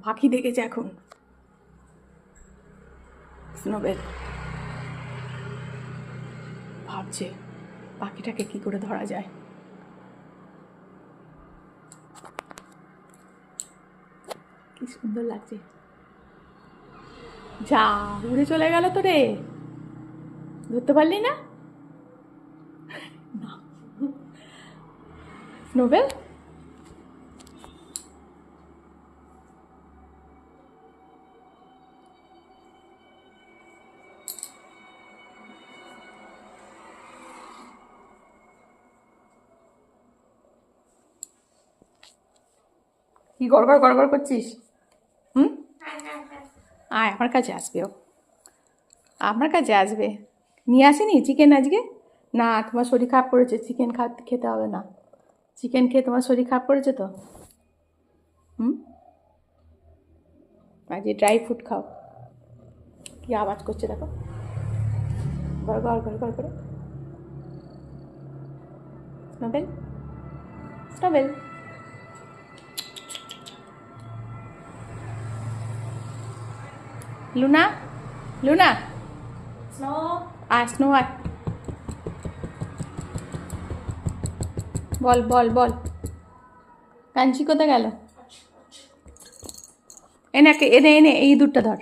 পাখি দেখেছে এখন স্নোবেল। ভাবছে পাখিটাকে কি করে ধরা যায়। কি সুন্দর লাগছে। যা উড়ে চলে গেল তো রে, ধরতে পারলি না? স্নোবেল কি গড়গড় গড়গড় করছিস? আয় আমার কাছে আসবে, ও আমার কাছে আসবে। নিয়ে আসিনি চিকেন আজকে? না তোমার শরীর খারাপ করেছে, চিকেন খেতে হবে না। চিকেন খেয়ে তোমার শরীর খারাপ করেছে তো। আজকে ড্রাই ফ্রুট খাও। কি আওয়াজ করছে দেখো, ঘর ঘর ঘর ঘর করে। স্নোবেল স্নোবেল লুনা লুনা স্নো আয় স্নো আয়, বল বল বল। কাঞ্চি কোথায় গেল? এনে এনে এনে এই দুধটা ধর।